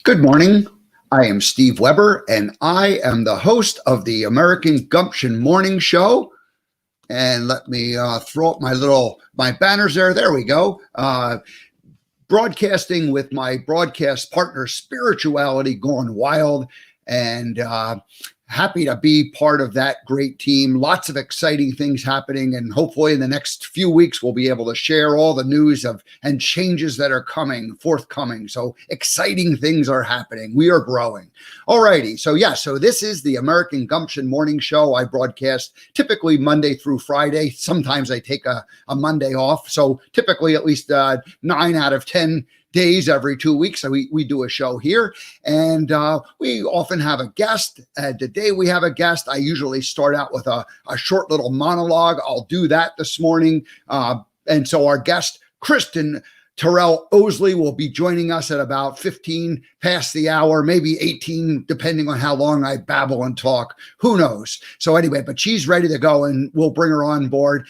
Good morning. I am Steve Weber, and I am the host of the American Gumption Morning Show. And let me throw up my banners there. There we go. Broadcasting with my broadcast partner, Spirituality Gone Wild, and happy to be part of that great team. Lots of exciting things happening, and hopefully in the next few weeks we'll be able to share all the news and changes that are forthcoming. So exciting things are happening. We are growing. Alrighty, so this is the American Gumption Morning Show. I broadcast typically Monday through Friday. Sometimes I take a Monday off. So typically at least 9 out of 10 days every 2 weeks. So we do a show here, and we often have a guest. Today we have a guest. I usually start out with a short little monologue. I'll do that this morning. And so our guest, Kristen Terrell Owsley, will be joining us at about 15 past the hour, maybe 18, depending on how long I babble and talk. Who knows? So anyway, but she's ready to go, and we'll bring her on board.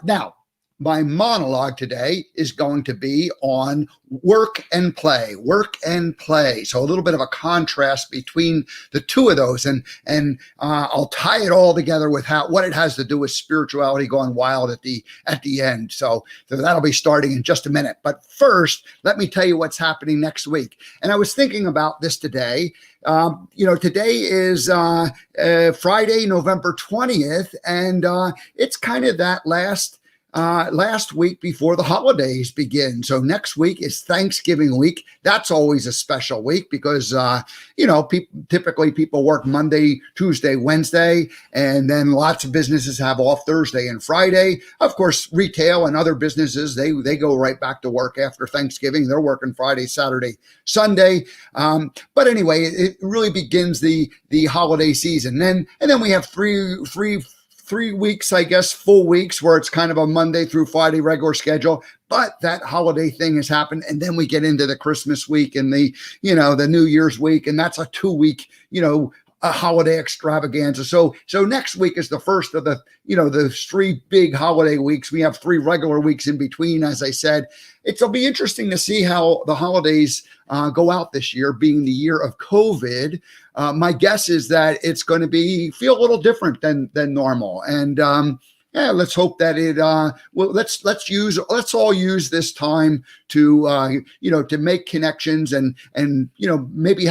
Now, my monologue today is going to be on work and play. So a little bit of a contrast between the two of those, and I'll tie it all together with what it has to do with spirituality gone wild at the end. So that'll be starting in just a minute. But first, let me tell you what's happening next week. And I was thinking about this today. Today is Friday, November 20th, and it's kind of that last week before the holidays begin. So next week is Thanksgiving week. That's always a special week because, typically people work Monday, Tuesday, Wednesday, and then lots of businesses have off Thursday and Friday. Of course, retail and other businesses, they go right back to work after Thanksgiving. They're working Friday, Saturday, Sunday. But anyway, it really begins the holiday season. And then we have three weeks, I guess, full weeks where it's kind of a Monday through Friday regular schedule, but that holiday thing has happened. And then we get into the Christmas week and the New Year's week, and that's a 2-week, a holiday extravaganza. So next week is the first of the 3 big holiday weeks. We have 3 regular weeks in between. As I said, it'll be interesting to see how the holidays go out this year, being the year of COVID. My guess is that it's going to feel a little different than normal. And let's hope that it. Let's all use this time to to make connections and maybe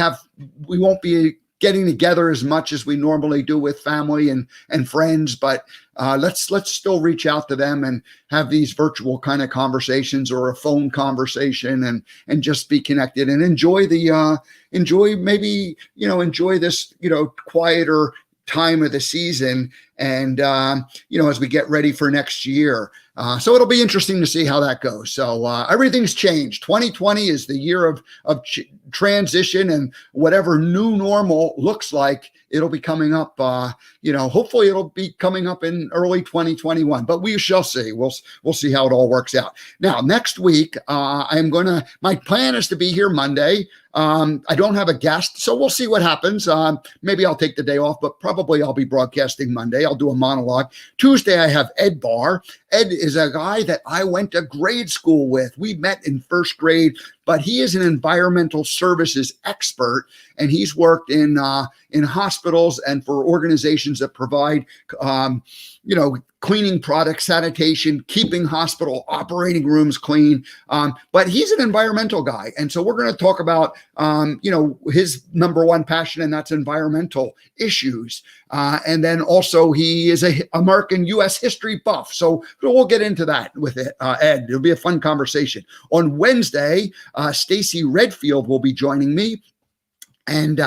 we won't be getting together as much as we normally do with family and friends, but let's still reach out to them and have these virtual kind of conversations or a phone conversation and just be connected and enjoy this quieter time of the season and as we get ready for next year. So it'll be interesting to see how that goes. So everything's changed. 2020 is the year of transition, and whatever new normal looks like, it'll be coming up. Hopefully it'll be coming up in early 2021, but we shall see. We'll see how it all works out. Now, next week, my plan is to be here Monday. I don't have a guest, so we'll see what happens. Maybe I'll take the day off, but probably I'll be broadcasting Monday. I'll do a monologue. Tuesday, I have Ed Barr. Ed is a guy that I went to grade school with. We met in first grade, but he is an environmental services expert, and he's worked in hospitals and for organizations that provide, cleaning products, sanitation, keeping hospital operating rooms clean. But he's an environmental guy. And so we're going to talk about, his number one passion, and that's environmental issues. And then also he is a American U.S. history buff. So we'll get into that with Ed. It'll be a fun conversation. On Wednesday, Stacy Redfield will be joining me. And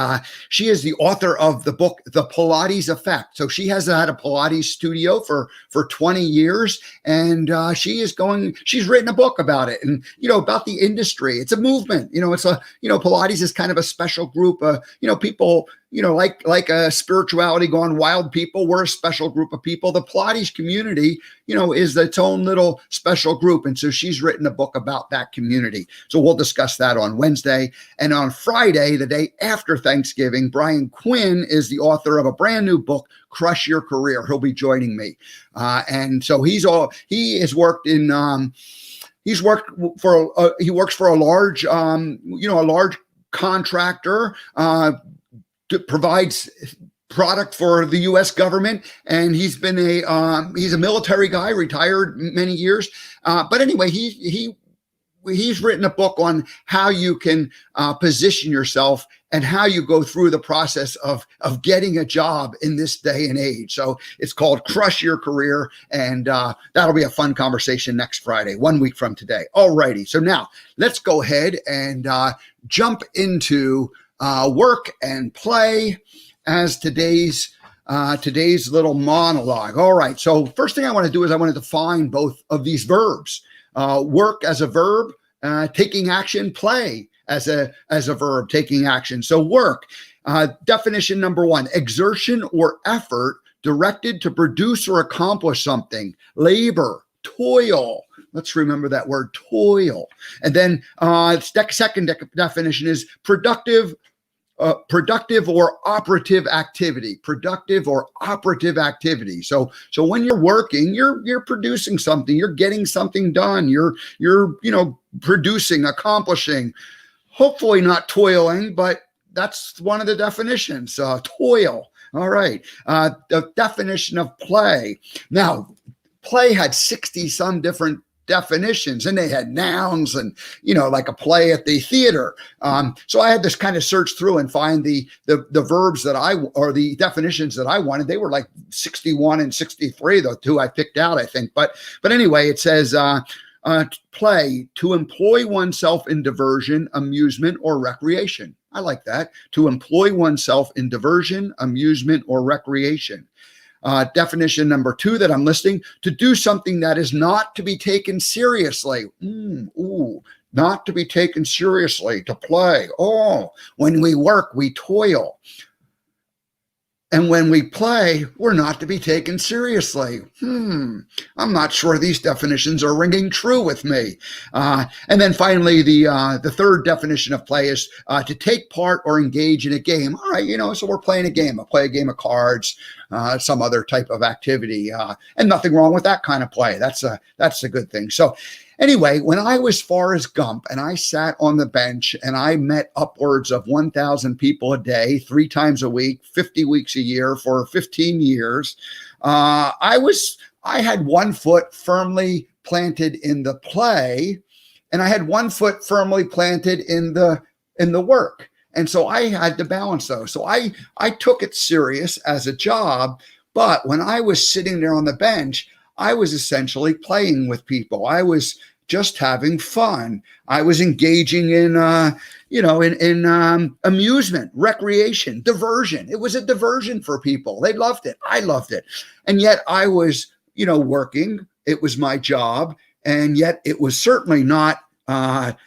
she is the author of the book, The Pilates Effect. So she has had a Pilates studio for 20 years, and she's written a book about it and, about the industry. It's a movement, Pilates is kind of a special group, people, like a spirituality gone wild people. We're a special group of people. The Pilates community, is its own little special group. And so she's written a book about that community. So we'll discuss that on Wednesday. And on Friday, the day after Thanksgiving, Brian Quinn is the author of a brand new book, Crush Your Career. He'll be joining me. And so he works for a large contractor, provides product for the U.S. government, and he's a military guy, retired many years. But anyway, he's written a book on how you can position yourself and how you go through the process of getting a job in this day and age. So it's called Crush Your Career, and that'll be a fun conversation next Friday, 1 week from today. All righty. So now let's go ahead and jump into work and play as today's little monologue. All right. So first thing I want to do is I want to define both of these verbs. Work as a verb, taking action, play as a verb, taking action. So work, definition number one, exertion or effort directed to produce or accomplish something, labor, toil. Let's remember that word, toil. And then second definition is productive or operative activity. Productive or operative activity. So when you're working, you're producing something, you're getting something done, you're producing, accomplishing, hopefully not toiling, but that's one of the definitions, toil. All right. The definition of play. Now, play had 60 some different definitions, and they had nouns and, like a play at the theater. So I had to kind of search through and find the verbs or the definitions that I wanted. They were like 61 and 63, the two I picked out, I think. But anyway, it says, play, to employ oneself in diversion, amusement, or recreation. I like that. To employ oneself in diversion, amusement, or recreation. Definition number two that I'm listing, to do something that is not to be taken seriously. Not to be taken seriously, to play. Oh, when we work, we toil. And when we play, we're not to be taken seriously. I'm not sure these definitions are ringing true with me. And then finally, the third definition of play is to take part or engage in a game. All right, so we're playing a game. I play a game of cards, some other type of activity, and nothing wrong with that kind of play. That's a good thing. So anyway, when I was Forrest Gump and I sat on the bench and I met upwards of 1,000 people a day, 3 times a week, 50 weeks a year for 15 years, I had one foot firmly planted in the play, and I had one foot firmly planted in the work. And so I had to balance those. So I took it serious as a job, but when I was sitting there on the bench, I was essentially playing with people. I was just having fun. I was engaging in, amusement, recreation, diversion. It was a diversion for people. They loved it. I loved it. And yet I was, working. It was my job. And yet it was certainly not,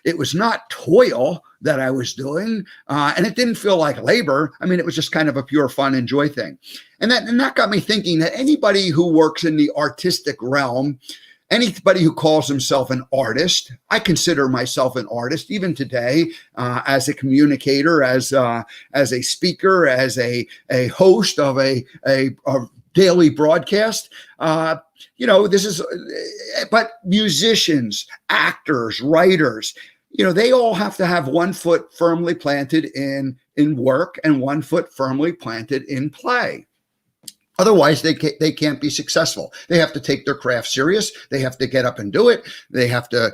it was not toil that I was doing. And it didn't feel like labor. I mean, it was just kind of a pure fun and joy thing. And that got me thinking that anybody who works in the artistic realm, anybody who calls himself an artist, I consider myself an artist even today, as a communicator, as a speaker, as a host of a daily broadcast. This is, but musicians, actors, writers, they all have to have one foot firmly planted in work and one foot firmly planted in play. Otherwise, they can't be successful. They have to take their craft serious. They have to get up and do it. They have to,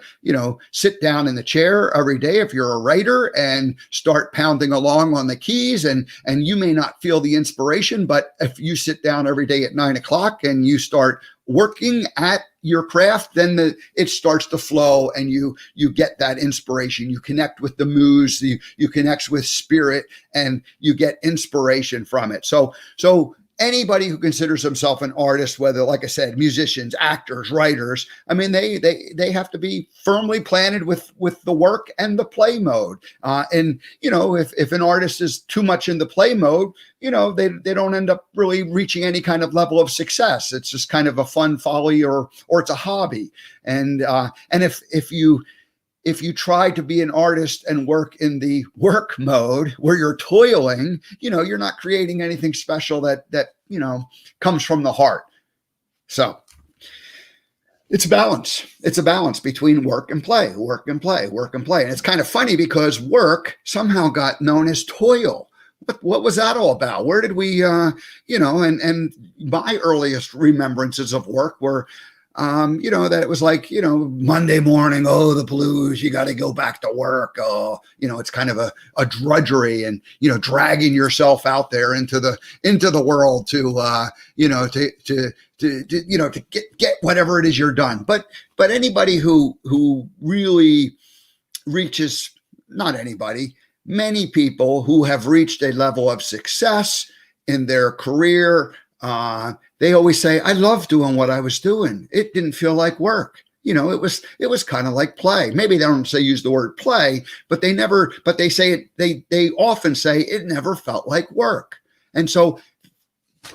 sit down in the chair every day if you're a writer and start pounding along on the keys. And you may not feel the inspiration, but if you sit down every day at 9 o'clock and you start working at your craft, then it starts to flow and you get that inspiration. You connect with the muse, you connect with spirit, and you get inspiration from it. So anybody who considers himself an artist, whether, like I said, musicians, actors, writers, I mean, they have to be firmly planted with the work and the play mode. And if an artist is too much in the play mode, they don't end up really reaching any kind of level of success. It's just kind of a fun folly or it's a hobby. And if you try to be an artist and work in the work mode where you're toiling, you're not creating anything special that comes from the heart. So It's a balance. It's a balance between work and play, work and play, work and play. And it's kind of funny because work somehow got known as toil. What was that all about? Where did we, and my earliest remembrances of work were, that it was like, Monday morning, oh, the blues, you got to go back to work. Oh, it's kind of a drudgery and, dragging yourself out there into the world to get whatever it is you're done. But anybody who really reaches, not anybody, many people who have reached a level of success in their career, they always say, I love doing what I was doing. It didn't feel like work. It was kind of like play. Maybe they don't use the word play, but they say it, they often say it never felt like work. And so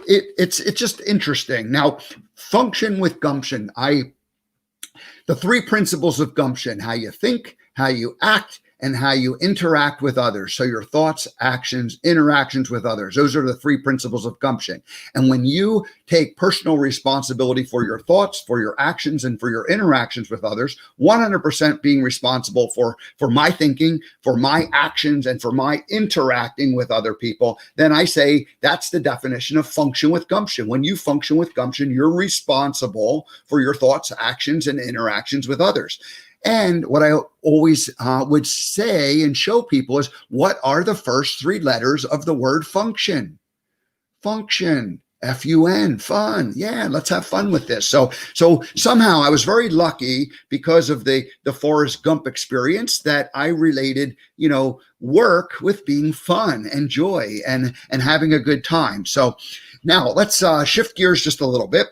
it's just interesting. Now, function with Gumption. The three principles of Gumption: how you think, how you act, and how you interact with others. So your thoughts, actions, interactions with others. Those are the three principles of Gumption. And when you take personal responsibility for your thoughts, for your actions, and for your interactions with others, 100% being responsible for my thinking, for my actions, and for my interacting with other people, then I say that's the definition of function with Gumption. When you function with Gumption, you're responsible for your thoughts, actions, and interactions with others. And what I always would say and show people is, what are the first three letters of the word function? Function, F-U-N, fun. Yeah, let's have fun with this. So somehow I was very lucky because of the Forrest Gump experience that I related, work with being fun and joy and having a good time. So now let's shift gears just a little bit.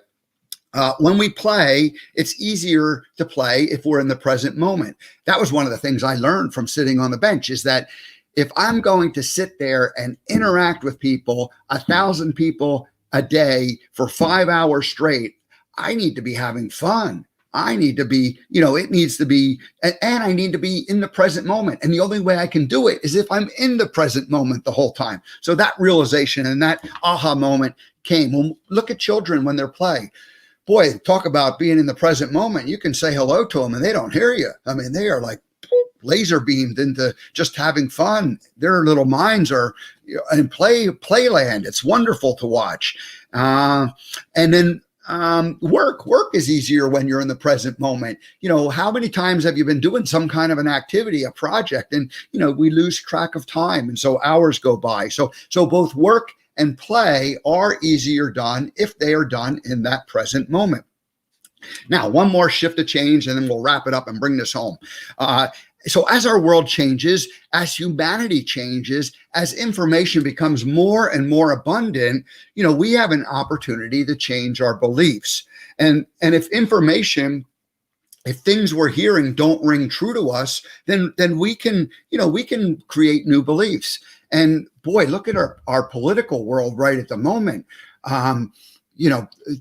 When we play, it's easier to play if we're in the present moment. That was one of the things I learned from sitting on the bench, is that if I'm going to sit there and interact with people, 1,000 people a day for 5 hours straight, I need to be having fun. I need to be, it needs to be, and I need to be in the present moment. And the only way I can do it is if I'm in the present moment the whole time. So that realization and that aha moment came. Well, look at children when they're playing. Boy, talk about being in the present moment. You can say hello to them and they don't hear you. I mean, they are like laser beamed into just having fun. Their little minds are in playland. It's wonderful to watch. And then work is easier when you're in the present moment. How many times have you been doing some kind of an activity, a project, and we lose track of time, and so hours go by. So both work and play are easier done if they are done in that present moment. Now, one more shift to change, and then we'll wrap it up and bring this home. So as our world changes, as humanity changes, as information becomes more and more abundant, we have an opportunity to change our beliefs. And if things we're hearing don't ring true to us, then we can create new beliefs. And boy, look at our political world right at the moment.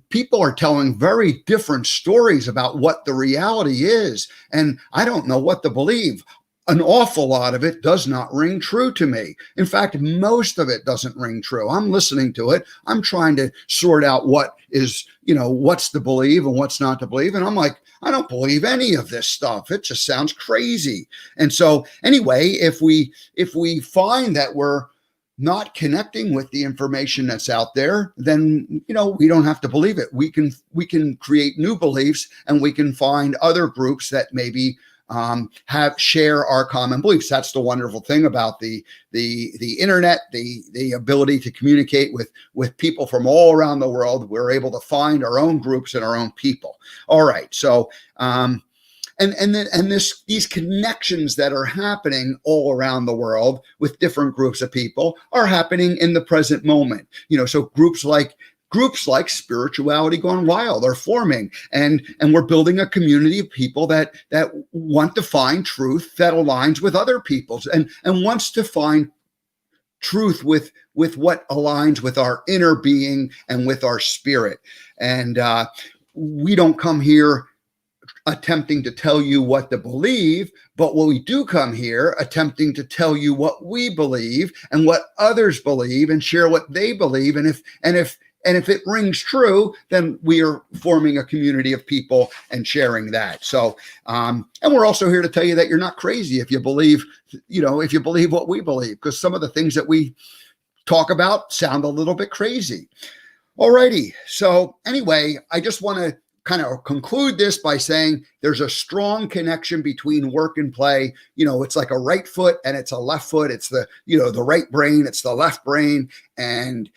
People are telling very different stories about what the reality is. And I don't know what to believe. An awful lot of it does not ring true to me. In fact, most of it doesn't ring true. I'm listening to it. I'm trying to sort out what is, what's to believe and what's not to believe. And I'm like, I don't believe any of this stuff. It just sounds crazy. And so anyway, if we find that we're not connecting with the information that's out there, then we don't have to believe it. We can create new beliefs, and we can find other groups that maybe share our common beliefs. That's the wonderful thing about the internet, the ability to communicate with people from all around the world. We're able to find our own groups and our own people. All right, so these connections that are happening all around the world with different groups of people are happening in the present moment. So groups like Spirituality Gone Wild are forming, and we're building a community of people that want to find truth that aligns with other people's and wants to find truth with what aligns with our inner being and with our spirit. And we don't come here attempting to tell you what to believe, but we do come here attempting to tell you what we believe and what others believe, and share what they believe. And And if it rings true, then we are forming a community of people and sharing that. So, and we're also here to tell you that you're not crazy if you believe, if you believe what we believe, because some of the things that we talk about sound a little bit crazy. Alrighty. So anyway, I just want to kind of conclude this by saying there's a strong connection between work and play. It's like a right foot and it's a left foot. It's the right brain, it's the left brain. And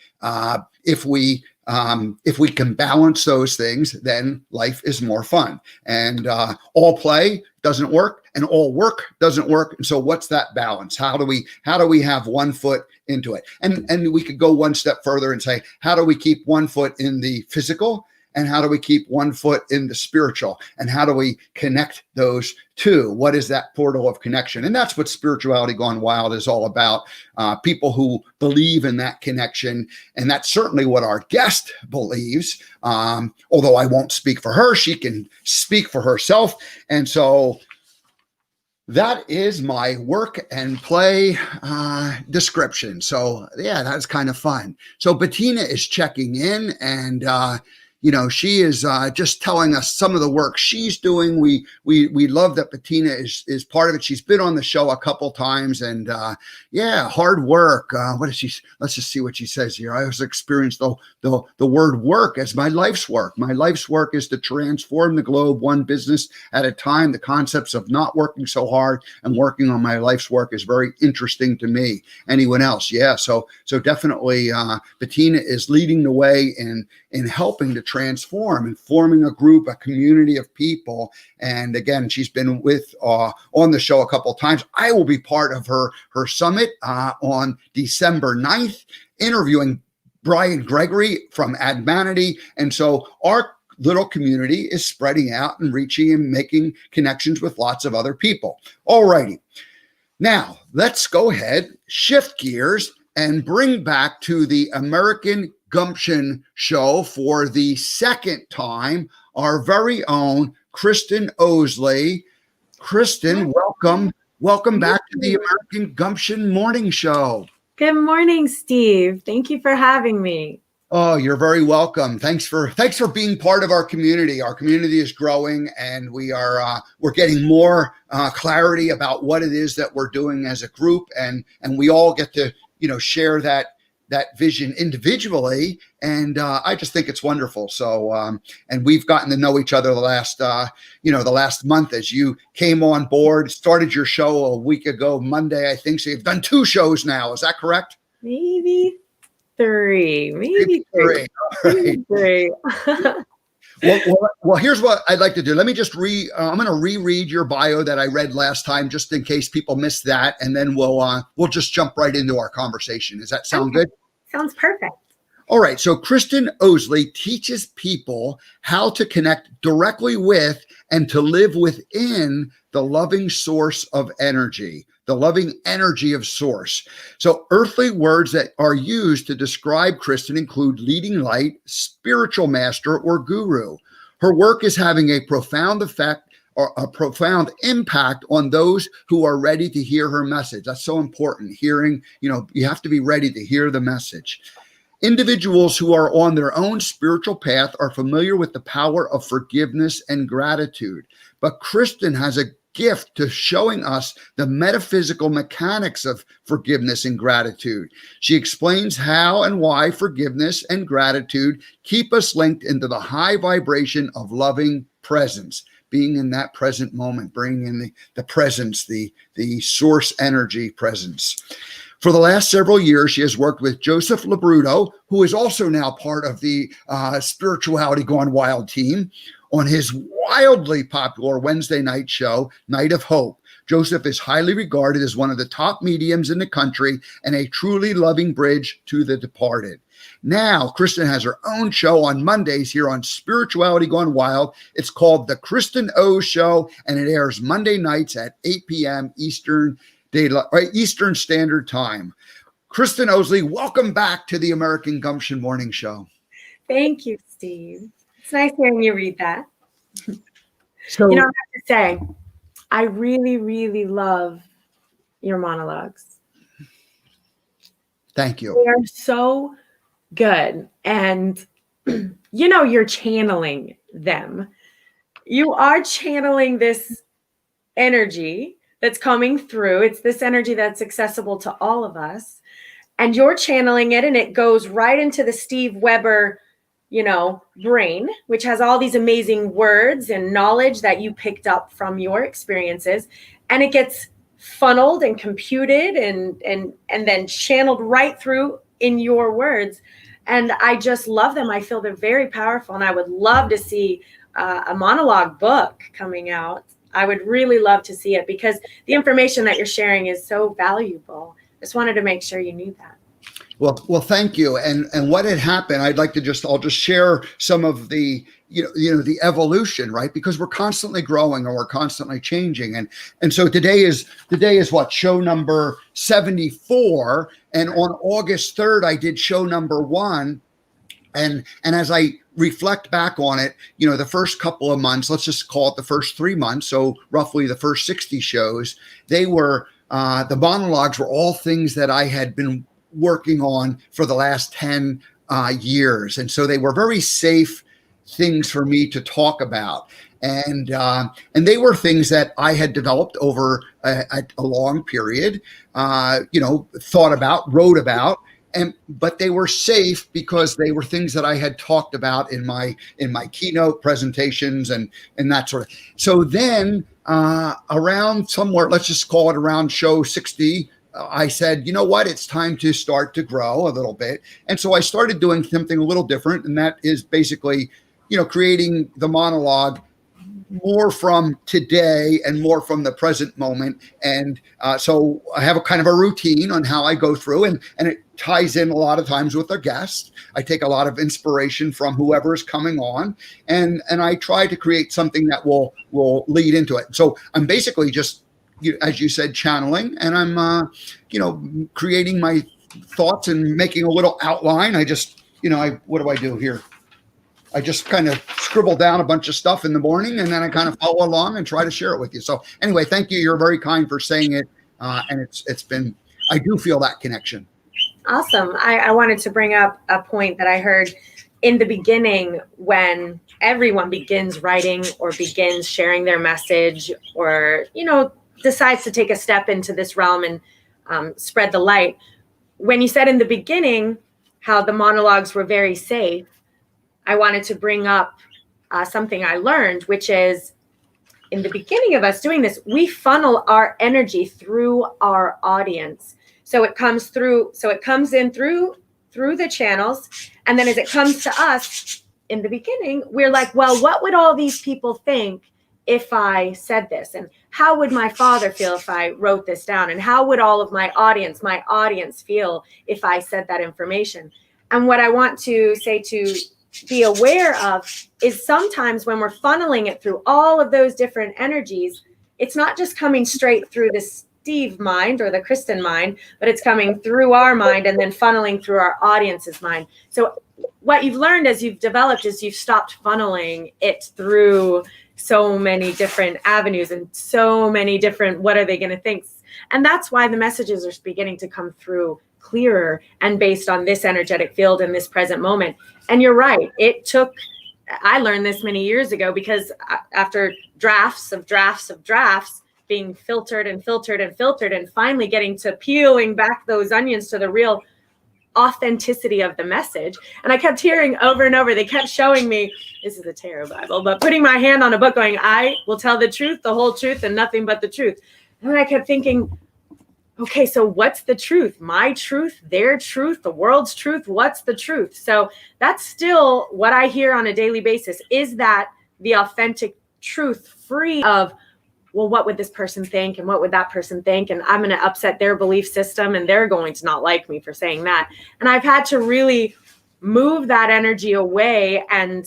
if we can balance those things, then life is more fun. And all play doesn't work and all work doesn't work. And so what's that balance? How do we have one foot into it? And we could go one step further and say, how do we keep one foot in the physical? And how do we keep one foot in the spiritual? And how do we connect those two? What is that portal of connection? And that's what Spirituality Gone Wild is all about. People who believe in that connection. And that's certainly what our guest believes. Although I won't speak for her, she can speak for herself. And so that is my work and play description. So yeah, that's kind of fun. So Bettina is checking in, and she is just telling us some of the work she's doing. We love that Bettina is part of it. She's been on the show a couple times, and hard work. What is she? Let's just see what she says here. I always experienced the word work as my life's work. My life's work is to transform the globe one business at a time. The concepts of not working so hard and working on my life's work is very interesting to me. Anyone else? Yeah. So definitely Bettina is leading the way in helping to transform and forming a group, a community of people. And again, she's been on the show a couple of times. I will be part of her summit on December 9th, interviewing Brian Gregory from Admanity. And so our little community is spreading out and reaching and making connections with lots of other people. All righty. Now, let's go ahead, shift gears, and bring back to the American Gumption show for the second time our very own Kristen Owsley. Kristen, welcome. Welcome back to the American Gumption Morning Show. Good morning, Steve. Thank you for having me. Oh, you're very welcome. Thanks for being part of our community. Our community is growing, and we're getting more clarity about what it is that we're doing as a group, and we all get to share that vision individually. And I just think it's wonderful. So, and we've gotten to know each other the last month as you came on board, started your show a week ago, Monday, I think. So you've done 2 shows now. Is that correct? Maybe 3. Maybe 3. All right. 3. Well, here's what I'd like to do. Let me just I'm going to reread your bio that I read last time, just in case people missed that. And then we'll just jump right into our conversation. Does that sound good? Sounds perfect. All right. So Kristen Owsley teaches people how to connect directly with and to live within the loving source of energy, the loving energy of source. So earthly words that are used to describe Kristen include leading light, spiritual master, or guru. Her work is having a profound effect or a profound impact on those who are ready to hear her message. That's so important. Hearing, you have to be ready to hear the message. Individuals who are on their own spiritual path are familiar with the power of forgiveness and gratitude. But Kristen has a gift to showing us the metaphysical mechanics of forgiveness and gratitude. She explains how and why forgiveness and gratitude keep us linked into the high vibration of loving presence, being in that present moment, bringing in the presence, the source energy presence. For the last several years, she has worked with Joseph Labruto, who is also now part of the Spirituality Gone Wild team, on his wildly popular Wednesday night show, Night of Hope. Joseph is highly regarded as one of the top mediums in the country and a truly loving bridge to the departed. Now, Kristen has her own show on Mondays here on Spirituality Gone Wild. It's called The Kristen O Show, and it airs Monday nights at 8 p.m. Eastern Standard Time. Kristen Owsley, welcome back to the American Gumption Morning Show. Thank you, Steve. It's nice hearing you read that. So, I have to say, I really, really love your monologues. Thank you. They are so Good. And you're channeling them. You are channeling this energy that's coming through. It's this energy that's accessible to all of us. And you're channeling it, and it goes right into the Steve Weber, brain, which has all these amazing words and knowledge that you picked up from your experiences. And it gets funneled and computed and then channeled right through in your words. And I just love them. I feel they're very powerful. And I would love to see a monologue book coming out. I would really love to see it because the information that you're sharing is so valuable. Just wanted to make sure you knew that. Well, thank you. And what had happened, I'll just share some of the, the evolution, right? Because we're constantly growing and we're constantly changing. And so today is what, show number 74. And on August 3rd, I did show number 1. And as I reflect back on it, the first couple of months, let's just call it the first 3 months. So roughly the first 60 shows, they were, the monologues were all things that I had been working on for the last 10 years. And so they were very safe things for me to talk about. And they were things that I had developed over a long period, thought about, wrote about, but they were safe because they were things that I had talked about in my keynote presentations and that sort of. So then around somewhere, let's just call it around show 60, I said, you know what, it's time to start to grow a little bit. And so I started doing something a little different. And that is basically, creating the monologue more from today and more from the present moment. And so I have a kind of a routine on how I go through, and it ties in a lot of times with a guest. I take a lot of inspiration from whoever is coming on, and I try to create something that will lead into it. So I'm basically just, as you said, channeling, and I'm, creating my thoughts and making a little outline. I just, what do I do here? I just kind of scribble down a bunch of stuff in the morning, and then I kind of follow along and try to share it with you. So anyway, thank you. You're very kind for saying it. And it's been, I do feel that connection. Awesome. I wanted to bring up a point that I heard in the beginning when everyone begins writing or begins sharing their message or, decides to take a step into this realm and spread the light. When you said in the beginning how the monologues were very safe, I wanted to bring up something I learned, which is in the beginning of us doing this, we funnel our energy through our audience. So it comes in through the channels. And then as it comes to us in the beginning, we're like, well, what would all these people think if I said this? And how would my father feel if I wrote this down? And how would all of my audience feel if I said that information? And what I want to say to be aware of is sometimes when we're funneling it through all of those different energies, it's not just coming straight through the Steve mind or the Kristen mind, but it's coming through our mind and then funneling through our audience's mind. So what you've learned as you've developed is you've stopped funneling it through so many different avenues and so many different, what are they going to think? And that's why the messages are beginning to come through clearer and based on this energetic field in this present moment. And you're right. I learned this many years ago because after drafts being filtered and finally getting to peeling back those onions to the real authenticity of the message. And I kept hearing over and over, they kept showing me, this is a tarot Bible, but putting my hand on a book going, I will tell the truth, the whole truth, and nothing but the truth. And then I kept thinking, okay, so what's the truth? My truth, their truth, the world's truth, what's the truth? So that's still what I hear on a daily basis. Is that the authentic truth, free of, well, what would this person think? And what would that person think? And I'm going to upset their belief system and they're going to not like me for saying that. And I've had to really move that energy away and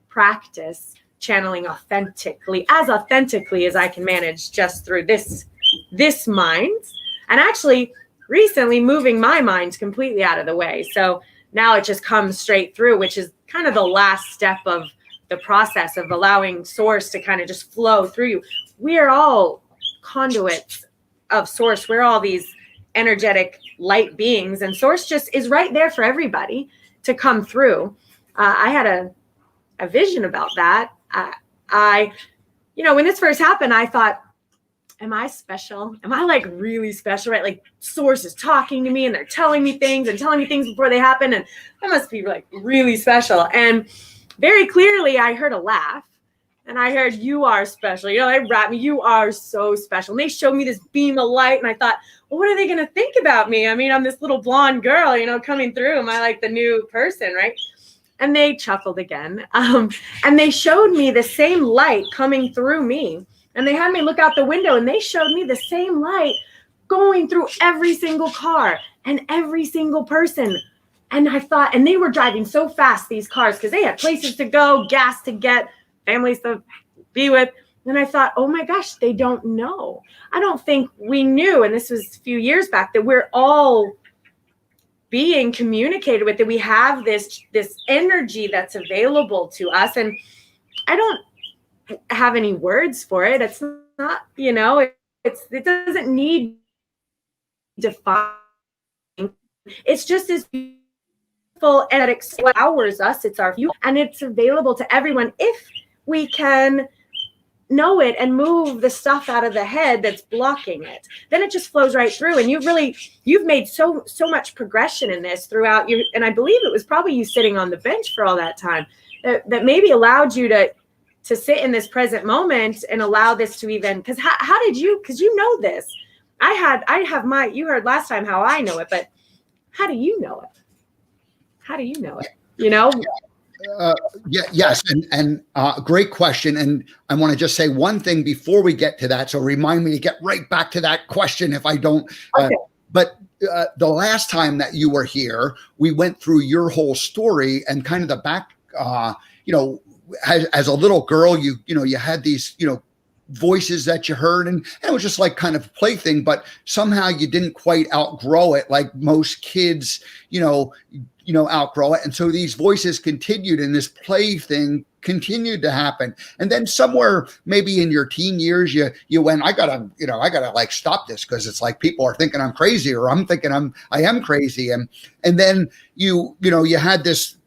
practice channeling authentically as I can manage just through this mind. And actually recently moving my mind completely out of the way. So now it just comes straight through, which is kind of the last step of the process of allowing source to kind of just flow through you. We are all conduits of source. We're all these energetic light beings, and source just is right there for everybody to come through. I had a vision about that. When this first happened, I thought, am I special? Am I like really special, right? Like source is talking to me and they're telling me things before they happen. And I must be like really special. And very clearly I heard a laugh and I heard, you are special. They wrapped me, you are so special. And they showed me this beam of light. And I thought, well, what are they going to think about me? I mean, I'm this little blonde girl, coming through. Am I like the new person, right? And they chuckled again. And they showed me the same light coming through me. And they had me look out the window and they showed me the same light going through every single car and every single person. And I thought, and they were driving so fast, these cars, because they had places to go, gas to get, families to be with. And I thought, oh my gosh, they don't know. I don't think we knew, and this was a few years back, that we're all being communicated with, that we have this energy that's available to us. And I don't have any words for it. It's not, it doesn't need defining. It's just as beautiful and it empowers us. It's our view, and it's available to everyone if we can know it and move the stuff out of the head that's blocking it. Then it just flows right through. And you've made so much progression in this throughout you. And I believe it was probably you sitting on the bench for all that time that maybe allowed you to sit in this present moment and allow this to even, because how did you, because you know this, you heard last time how I know it, but how do you know it? How do you know it? Yes. And great question. And I want to just say one thing before we get to that. So remind me to get right back to that question if I don't. Okay. But the last time that you were here, we went through your whole story and kind of the back, as a little girl, you had these, voices that you heard, and it was just like kind of a plaything, but somehow you didn't quite outgrow it like most kids, outgrow it. And so these voices continued and this play thing continued to happen. And then somewhere maybe in your teen years, you went, I gotta like stop this because it's like people are thinking I'm crazy, or I'm thinking I am crazy. And then you had this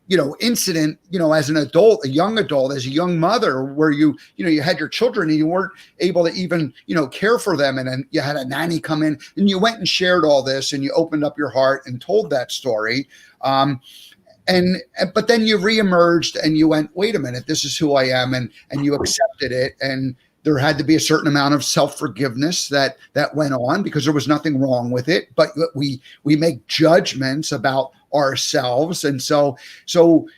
incident, as an adult, a young adult, as a young mother, where you had your children and you weren't able to even, care for them. And then you had a nanny come in and you went and shared all this and you opened up your heart and told that story. But then you reemerged and you went, wait a minute, this is who I am. And you accepted it. And there had to be a certain amount of self-forgiveness that went on because there was nothing wrong with it. But we make judgments about ourselves. And so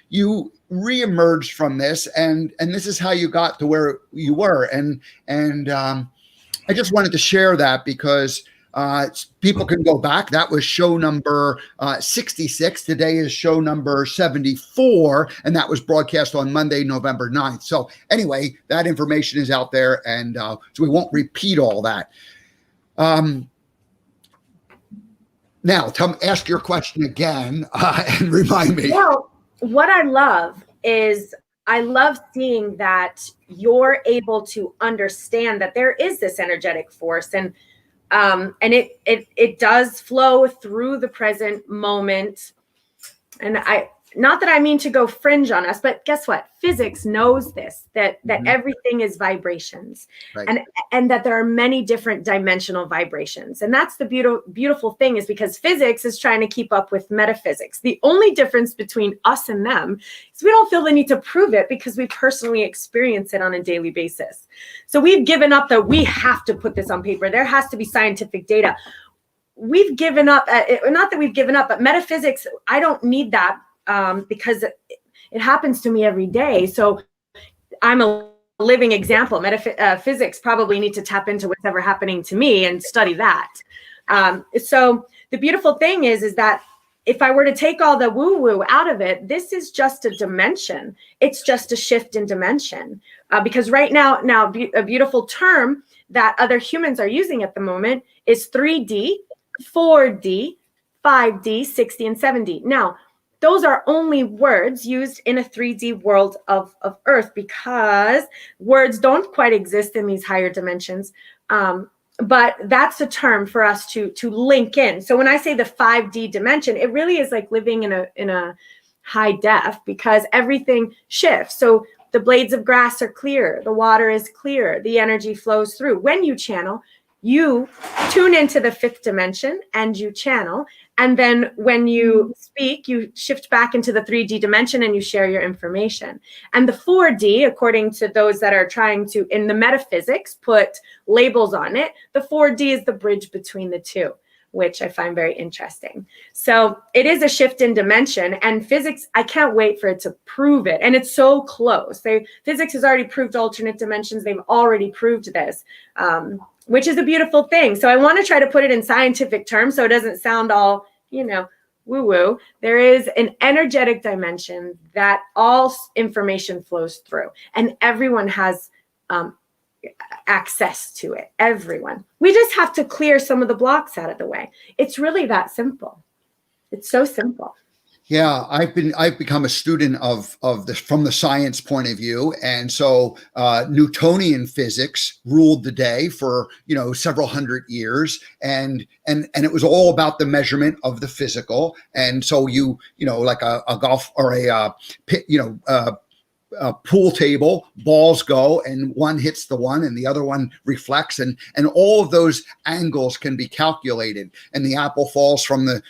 you reemerged from this and this is how you got to where you were. And I just wanted to share that because people can go back. That was show number 66. Today is show number 74. And that was broadcast on Monday, November 9th. So anyway, that information is out there. And so we won't repeat all that. Now, ask your question again and remind me. Well, what I love is I love seeing that you're able to understand that there is this energetic force, and it does flow through the present moment. And not that I mean to go fringe on us, but guess what? Physics knows this, that everything is vibrations, right. And that there are many different dimensional vibrations. And that's the beautiful thing, is because physics is trying to keep up with metaphysics. The only difference between us and them is we don't feel the need to prove it because we personally experience it on a daily basis. So we've given up that we have to put this on paper. There has to be scientific data. We've given up, not that we've given up, but metaphysics, I don't need that. Because it happens to me every day. So I'm a living example. Physics probably need to tap into what's ever happening to me and study that. So the beautiful thing is that if I were to take all the woo-woo out of it, this is just a dimension. It's just a shift in dimension. Because right now, a beautiful term that other humans are using at the moment is 3D, 4D, 5D, 6D, and 7D. Now, those are only words used in a 3D world of Earth, because words don't quite exist in these higher dimensions. But that's a term for us to link in. So when I say the 5D dimension, it really is like living in a high def because everything shifts. So the blades of grass are clear, the water is clear, the energy flows through. When you channel, you tune into the fifth dimension and you channel. And then when you speak, you shift back into the 3D dimension and you share your information. And the 4D, according to those that are trying to, in the metaphysics, put labels on it, the 4D is the bridge between the two, which I find very interesting. So it is a shift in dimension, and physics, I can't wait for it to prove it. And it's so close. Physics has already proved alternate dimensions. They've already proved this, which is a beautiful thing. So I want to try to put it in scientific terms so it doesn't sound all, woo-woo. There is an energetic dimension that all information flows through, and everyone has access to it. Everyone. We just have to clear some of the blocks out of the way. It's really that simple. It's so simple. Yeah, I've become a student of this from the science point of view, and so Newtonian physics ruled the day for several hundred years, and it was all about the measurement of the physical, and so like a golf or a pool table, balls go and one hits the one and the other one reflects, and all of those angles can be calculated, and the apple falls from the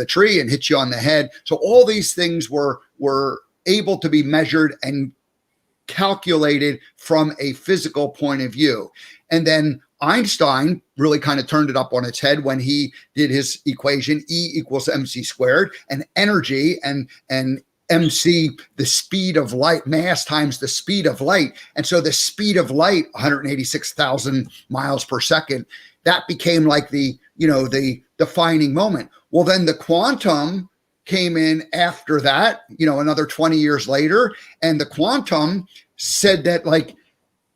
tree and hits you on the head. So all these things were able to be measured and calculated from a physical point of view. And then Einstein really kind of turned it up on its head when he did his equation, E equals mc squared, and energy and MC, the speed of light, mass times the speed of light. And so the speed of light, 186,000 miles per second, that became like the defining moment. Well, then the quantum came in after that, another 20 years later. And the quantum said that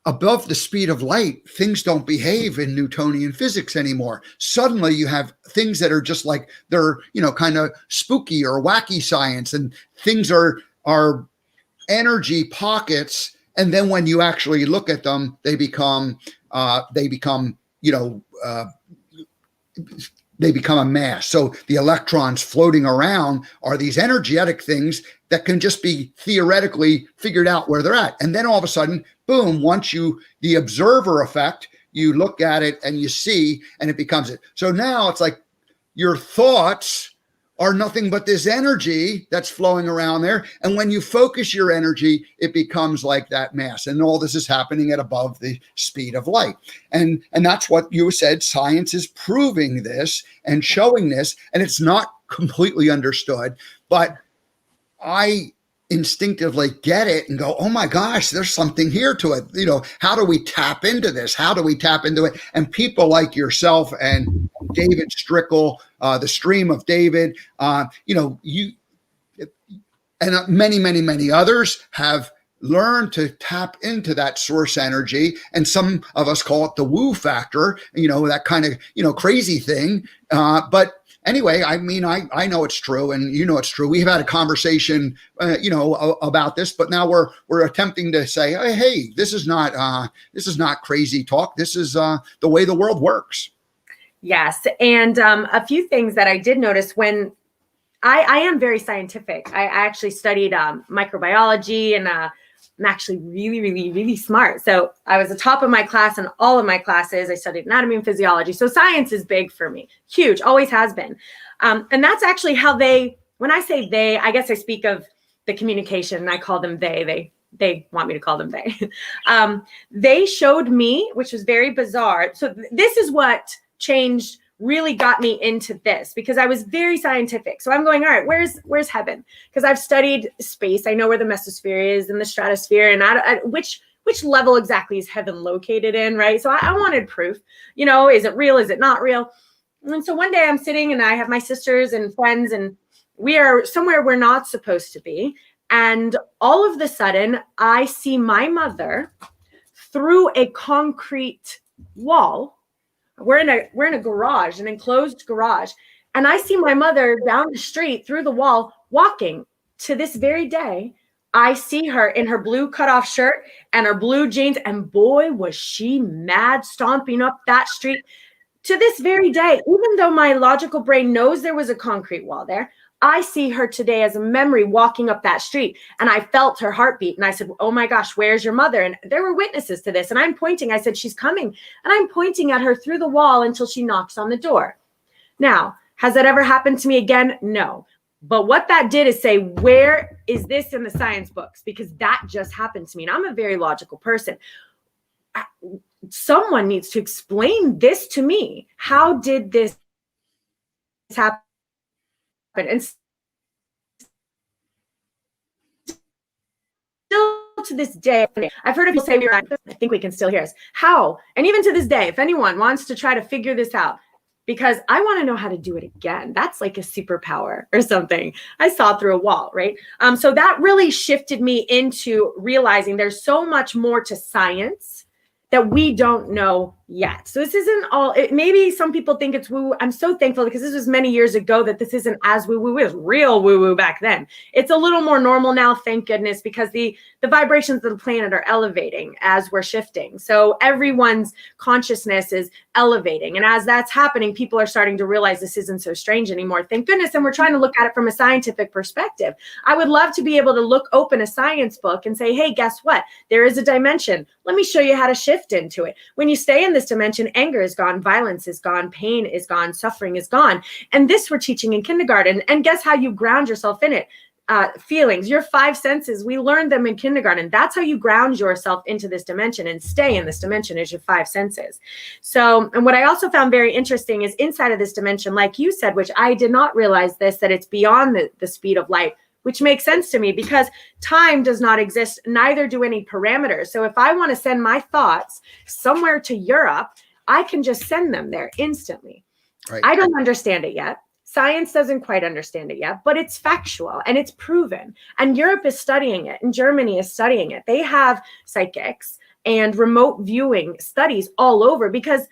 above the speed of light, things don't behave in Newtonian physics anymore. Suddenly you have things that are just like they're, kind of spooky or wacky science, and things are energy pockets. And then when you actually look at them, they become a mass. So the electrons floating around are these energetic things that can just be theoretically figured out where they're at. And then all of a sudden, boom, the observer effect, you look at it and you see, and it becomes it. So now it's like your thoughts are nothing but this energy that's flowing around there. And when you focus your energy, it becomes like that mass. And all this is happening at above the speed of light. And that's what you said. Science is proving this and showing this, and it's not completely understood, but I instinctively get it and go, oh my gosh, there's something here to it. How do we tap into this? How do we tap into it? And people like yourself and David Strickle, the Stream of David, you and many, many, many others have learned to tap into that source energy. And some of us call it the woo factor, that kind of, crazy thing. But anyway, I mean, I know it's true, and it's true. We've had a conversation, about this, but now we're attempting to say, hey, this is not crazy talk. This is the way the world works. Yes, and a few things that I did notice when I am very scientific. I actually studied microbiology, and I'm actually really, really, really smart. So I was the top of my class in all of my classes. I studied anatomy and physiology. So science is big for me, huge, always has been. And that's actually how when I say they, I guess I speak of the communication, and I call them they want me to call them they. They showed me, which was very bizarre. So this is what changed, really got me into this, because I was very scientific. So I'm going, all right, where's heaven? Because I've studied space. I know where the mesosphere is and the stratosphere, and which level exactly is heaven located in, right? So I wanted proof, is it real? Is it not real? And so one day I'm sitting and I have my sisters and friends, and we are somewhere we're not supposed to be. And all of a sudden I see my mother through a concrete wall. We're in a garage, an enclosed garage. And I see my mother down the street through the wall walking. To this very day, I see her in her blue cutoff shirt and her blue jeans. And boy, was she mad, stomping up that street. To this very day, even though my logical brain knows there was a concrete wall there, I see her today as a memory walking up that street, and I felt her heartbeat. And I said, oh my gosh, where's your mother? And there were witnesses to this. And I'm pointing, I said, she's coming. And I'm pointing at her through the wall until she knocks on the door. Now, has that ever happened to me again? No. But what that did is say, where is this in the science books? Because that just happened to me. And I'm a very logical person. Someone needs to explain this to me. How did this happen? And still to this day, I've heard people say, I think we can still hear us. How? And even to this day, if anyone wants to try to figure this out, because I want to know how to do it again. That's like a superpower or something. I saw through a wall, right? So that really shifted me into realizing there's so much more to science that we don't know yet. So this isn't all, maybe some people think it's woo-woo. I'm so thankful because this was many years ago that this isn't as woo-woo. It was real woo-woo back then. It's a little more normal now, thank goodness, because the vibrations of the planet are elevating as we're shifting. So everyone's consciousness is elevating. And as that's happening, people are starting to realize this isn't so strange anymore. Thank goodness. And we're trying to look at it from a scientific perspective. I would love to be able to open a science book and say, hey, guess what? There is a dimension. Let me show you how to shift into it. When you stay in this dimension, anger is gone, violence is gone, pain is gone, suffering is gone. And this we're teaching in kindergarten. And guess how you ground yourself in it? Feelings, your 5 senses, we learned them in kindergarten. That's how you ground yourself into this dimension and stay in this dimension, is your 5 senses. So, and what I also found very interesting is inside of this dimension, like you said, which I did not realize this, that it's beyond the speed of light, which makes sense to me because time does not exist, neither do any parameters. So if I want to send my thoughts somewhere to Europe, I can just send them there instantly. Right. I don't understand it yet. Science doesn't quite understand it yet, but it's factual and it's proven. And Europe is studying it and Germany is studying it. They have psychics and remote viewing studies all over because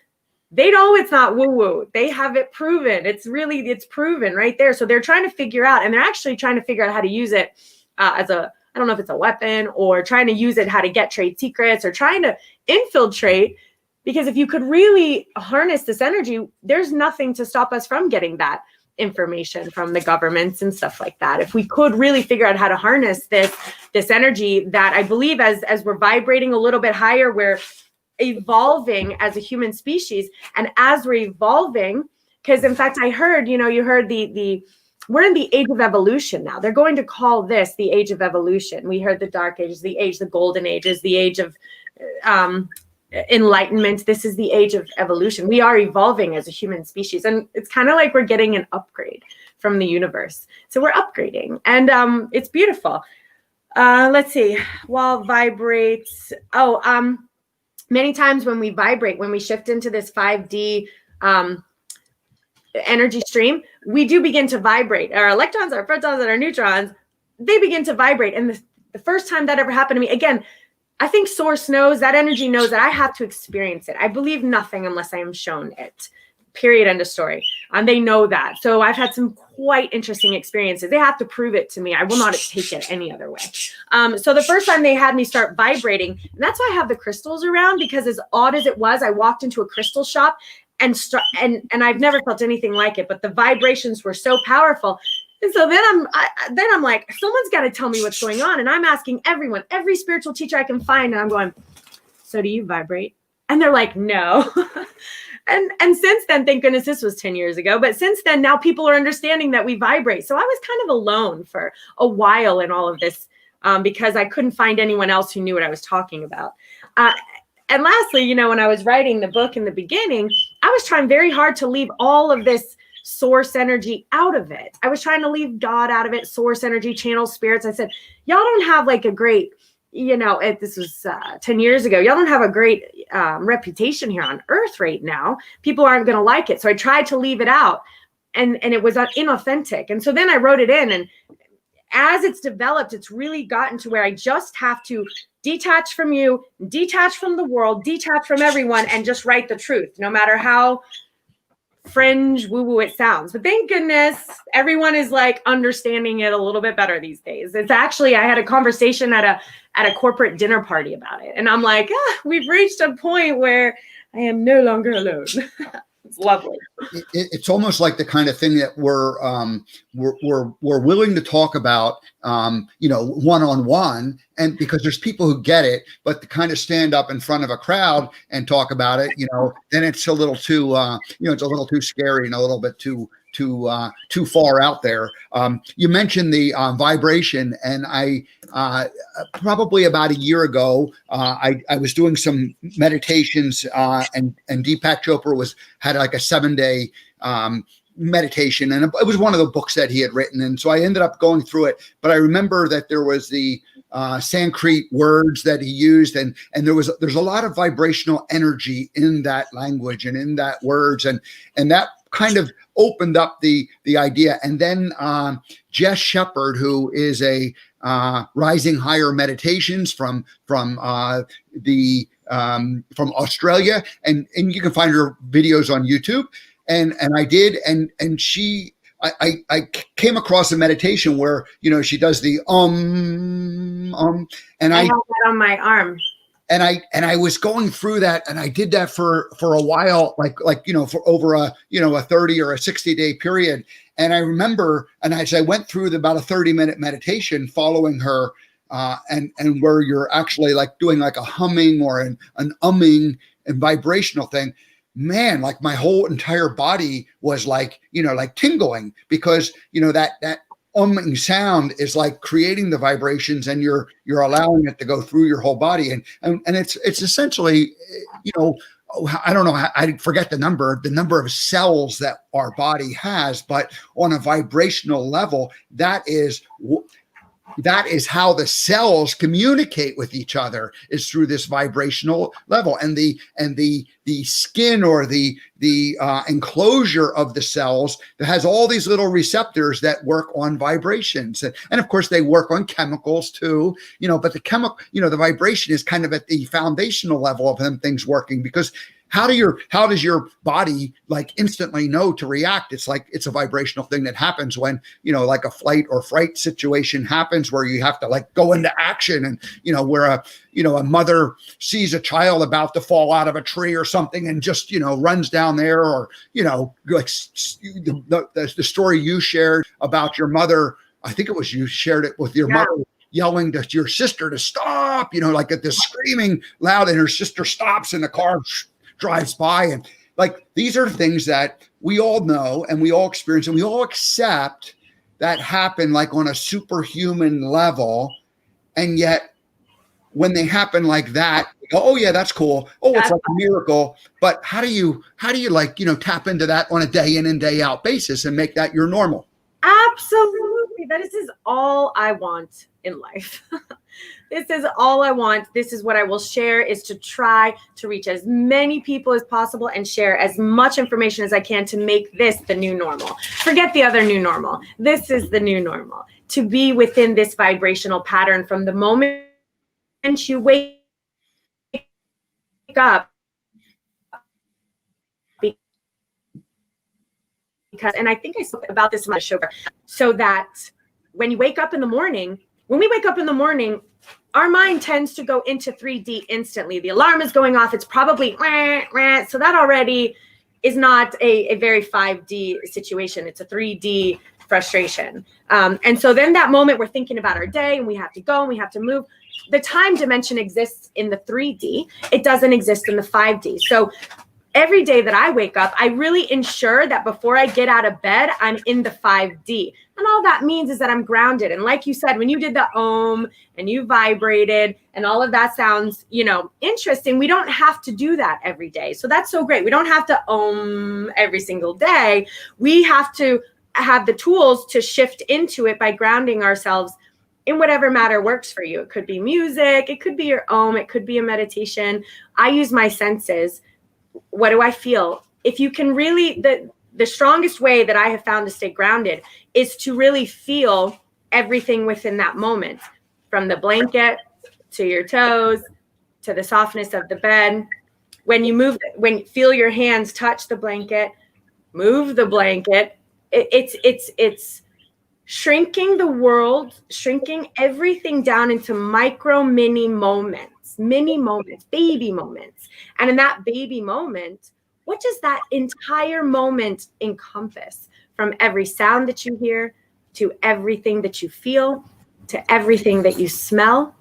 they know it's not woo-woo. They have it proven. It's proven right there. So they're trying to figure out, and they're actually trying to figure out how to use it as I don't know if it's a weapon or trying to use it, how to get trade secrets or trying to infiltrate. Because if you could really harness this energy, there's nothing to stop us from getting that information from the governments and stuff like that. If we could really figure out how to harness this energy that I believe as we're vibrating a little bit higher, we're evolving as a human species. And as we're evolving, because in fact, I heard, you heard we're in the age of evolution now. They're going to call this the age of evolution. We heard the dark ages, the golden ages, the age of enlightenment. This is the age of evolution. We are evolving as a human species. And it's kind of like we're getting an upgrade from the universe. So we're upgrading and it's beautiful. Let's see, wall vibrates. Many times when we vibrate, when we shift into this 5D energy stream, we do begin to vibrate. Our electrons, our protons, and our neutrons, they begin to vibrate. And the first time that ever happened to me, again, I think source knows, that energy knows that I have to experience it. I believe nothing unless I am shown it. Period. End of story. And they know that. So I've had some quite interesting experiences. They have to prove it to me. I will not take it any other way. So the first time they had me start vibrating, and that's why I have the crystals around, because as odd as it was, I walked into a crystal shop and I've never felt anything like it, but the vibrations were so powerful. And so then I'm like, someone's got to tell me what's going on. And I'm asking everyone, every spiritual teacher I can find. And I'm going, so do you vibrate? And they're like, no. And since then, thank goodness this was 10 years ago. But since then, now people are understanding that we vibrate. So I was kind of alone for a while in all of this because I couldn't find anyone else who knew what I was talking about. And lastly, when I was writing the book in the beginning, I was trying very hard to leave all of this source energy out of it. I was trying to leave God out of it, source energy, channel spirits. I said, y'all don't have like a great, this was 10 years ago. Y'all don't have a great reputation here on earth right now. People aren't going to like it. So I tried to leave it out and it was inauthentic. And so then I wrote it in, and as it's developed, it's really gotten to where I just have to detach from you, detach from the world, detach from everyone, and just write the truth, no matter how fringe woo-woo it sounds. But thank goodness everyone is like understanding it a little bit better these days. It's actually, I had a conversation at a corporate dinner party about it, and I'm like, we've reached a point where I am no longer alone. It's lovely. It's almost like the kind of thing that we're willing to talk about, one-on-one, and because there's people who get it, but to kind of stand up in front of a crowd and talk about it, then it's a little too, it's a little too scary and a little bit too far out there. You mentioned the vibration, and I probably about a year ago, I was doing some meditations, and Deepak Chopra had like a 7-day meditation, and it was one of the books that he had written, and so I ended up going through it. But I remember that there was the Sanskrit words that he used, and there's a lot of vibrational energy in that language and in that words, and that kind of opened up the idea. And then Jess Shepard, who is a Rising Higher Meditations from Australia, and you can find her videos on YouTube. And I did, and I came across a meditation where she does the and I have that on my arm. And I was going through that, and I did that for a while, like for over a 30 or a 60-day period. And I remember, and as I went through about a 30-minute meditation following her, and where you're actually like doing like a humming or an umming and vibrational thing, man, like my whole entire body was like tingling, because that umming sound is like creating the vibrations, and you're allowing it to go through your whole body, and it's essentially, I don't know, I forget the number of cells that our body has, but on a vibrational level, that is how the cells communicate with each other, is through this vibrational level, and the skin, or the enclosure of the cells, that has all these little receptors that work on vibrations, and of course they work on chemicals too, but the vibration is kind of at the foundational level of them things working, because how does your body like instantly know to react? It's like it's a vibrational thing that happens when like a flight or fright situation happens, where you have to like go into action, and where a mother sees a child about to fall out of a tree or something, and just runs down there, or like the story you shared about your mother. I think it was you shared it with your mother, yelling to your sister to stop, like at this screaming loud, and her sister stops, and the car drives by. And like, these are things that we all know, and we all experience, and we all accept that happen like on a superhuman level. And yet when they happen like that, we go, oh yeah, that's cool. Oh, it's like a miracle. But how do you like, tap into that on a day in and day out basis and make that your normal? Absolutely. This is all I want in life. This is all I want. This is what I will share, is to try to reach as many people as possible and share as much information as I can to make this the new normal. Forget the other new normal. This is the new normal. To be within this vibrational pattern from the moment you wake up. Because, and I think I spoke about this in my show, so that when you wake up in the morning, when we wake up in the morning, our mind tends to go into 3D instantly. The alarm is going off. It's probably, so that already is not a very 5D situation. It's a 3D frustration. And so then that moment we're thinking about our day, and we have to go and we have to move. The time dimension exists in the 3D. It doesn't exist in the 5D. So every day that I wake up, I really ensure that before I get out of bed, I'm in the 5D. And all that means is that I'm grounded. And like you said, when you did the Om and you vibrated and all of that sounds, interesting, we don't have to do that every day. So that's so great. We don't have to Om every single day. We have to have the tools to shift into it by grounding ourselves in whatever matter works for you. It could be music, it could be your Om, it could be a meditation. I use my senses. What do I feel? If you can really, the strongest way that I have found to stay grounded is to really feel everything within that moment, from the blanket to your toes to the softness of the bed. When you feel your hands touch the blanket, move the blanket. It's shrinking the world, shrinking everything down into micro mini moments, baby moments. And in that baby moment, what does that entire moment encompass? From every sound that you hear, to everything that you feel, to everything that you smell.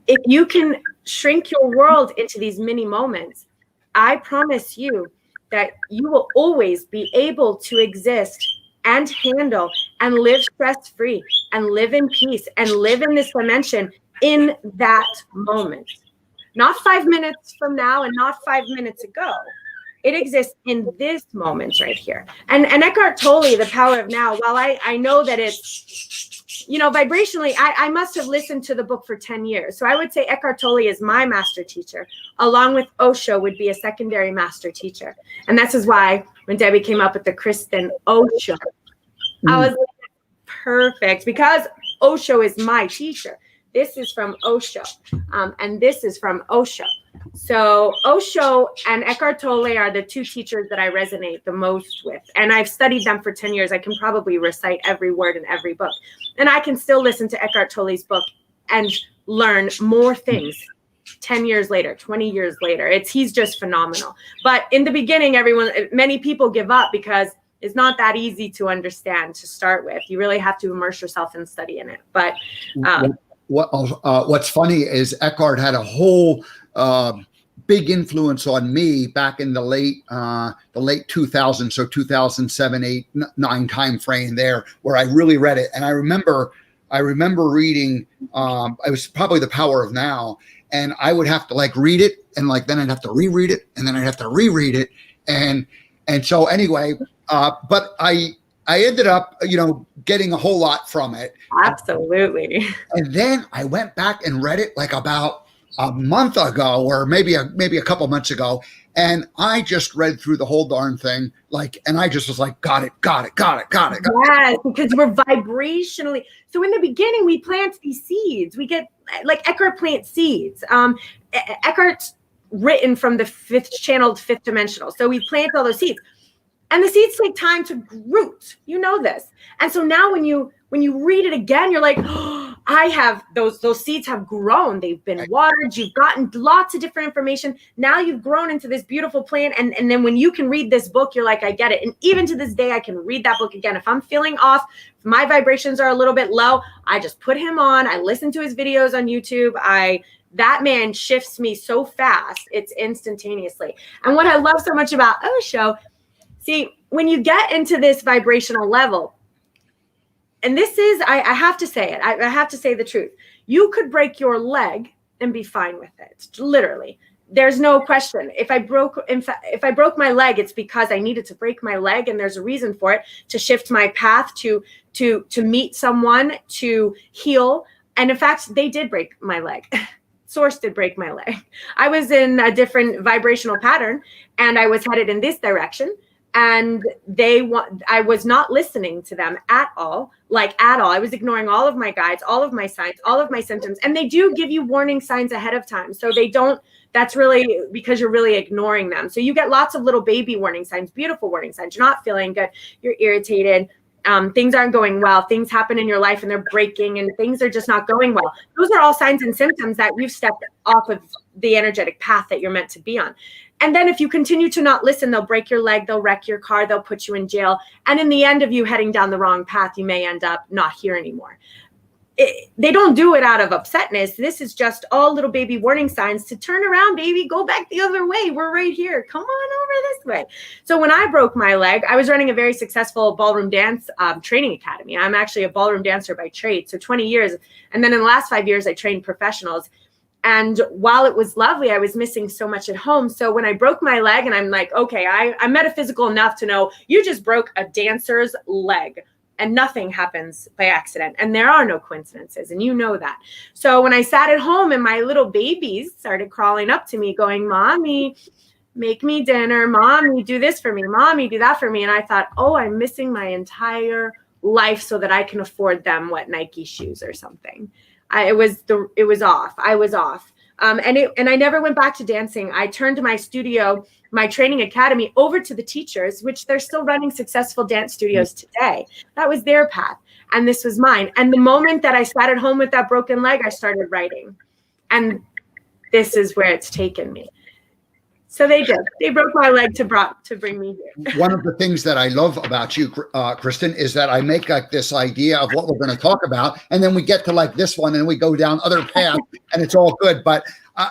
If you can shrink your world into these mini moments, I promise you that you will always be able to exist and handle and live stress-free and live in peace and live in this dimension in that moment. Not 5 minutes from now and not 5 minutes ago. It exists in this moment right here. And Eckhart Tolle, The Power of Now, while I know that it's, vibrationally, I must have listened to the book for 10 years. So I would say Eckhart Tolle is my master teacher, along with Osho would be a secondary master teacher. And this is why when Debbie came up with the Kristen Osho, I was like, perfect, because Osho is my teacher. This is from Osho, and this is from Osho. So Osho and Eckhart Tolle are the two teachers that I resonate the most with. And I've studied them for 10 years. I can probably recite every word in every book. And I can still listen to Eckhart Tolle's book and learn more things 10 years later, 20 years later. He's just phenomenal. But in the beginning, many people give up because it's not that easy to understand to start with. You really have to immerse yourself and study in it. But what's funny is Eckhart had a whole big influence on me back in the late 2000s, so 2007, 8, 9 time frame there, where I really read it. And I remember reading, it was probably The Power of Now, and I would have to read it, and then I'd have to reread it, and then I'd have to reread it, and so anyway, but I ended up, getting a whole lot from it. Absolutely. And then I went back and read it about a month ago, or maybe a couple months ago, and I just read through the whole darn thing, and I just was like, got it. Yes, because we're vibrationally. So in the beginning, we plant these seeds. We get Eckhart plants seeds. Eckhart's written from the channeled fifth dimensional. So we plant all those seeds. And the seeds take time to root. You know this. And so now when you read it again, you're like, oh, I have those seeds have grown. They've been watered. You've gotten lots of different information. Now you've grown into this beautiful plant. And then when you can read this book, you're like, I get it. And even to this day, I can read that book again. If I'm feeling off, if my vibrations are a little bit low, I just put him on. I listen to his videos on YouTube. That man shifts me so fast. It's instantaneously. And what I love so much about Osho, see, when you get into this vibrational level, and this is, I have to say it, I have to say the truth. You could break your leg and be fine with it, literally. There's no question. If I broke my leg, it's because I needed to break my leg, and there's a reason for it, to shift my path, to meet someone, to heal. And in fact, they did break my leg. Source did break my leg. I was in a different vibrational pattern, and I was headed in this direction. And I was not listening to them at all. I was ignoring all of my guides, all of my signs, all of my symptoms. And they do give you warning signs ahead of time. So that's really because you're really ignoring them. So you get lots of little baby warning signs, beautiful warning signs. You're not feeling good. You're irritated. Things aren't going well. Things happen in your life and they're breaking and things are just not going well. Those are all signs and symptoms that you've stepped off of the energetic path that you're meant to be on. And then if you continue to not listen, they'll break your leg, they'll wreck your car, they'll put you in jail. And in the end of you heading down the wrong path, you may end up not here anymore. They don't do it out of upsetness. This is just all little baby warning signs to turn around, baby, go back the other way. We're right here. Come on over this way. So when I broke my leg, I was running a very successful ballroom dance training academy. I'm actually a ballroom dancer by trade. So 20 years. And then in the last 5 years, I trained professionals. And while it was lovely, I was missing so much at home. So when I broke my leg, and I'm like, okay, I'm metaphysical enough to know you just broke a dancer's leg. And nothing happens by accident. And there are no coincidences. And you know that. So when I sat at home and my little babies started crawling up to me going, Mommy, make me dinner. Mommy, do this for me. Mommy, do that for me. And I thought, oh, I'm missing my entire life so that I can afford them, Nike shoes or something. It was off. I was off. And I never went back to dancing. I turned my studio, my training academy, over to the teachers, which they're still running successful dance studios today. That was their path. And this was mine. And the moment that I sat at home with that broken leg, I started writing. And this is where it's taken me. So they did. They broke my leg to bring me here. One of the things that I love about you, Kristen, is that I make like this idea of what we're going to talk about, and then we get to like this one, and we go down other paths, and it's all good. But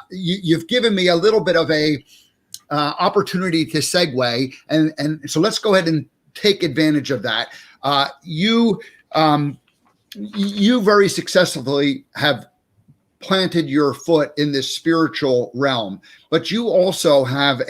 you've given me a little bit of a opportunity to segue, and so let's go ahead and take advantage of that. You very successfully have planted your foot in this spiritual realm, but you also have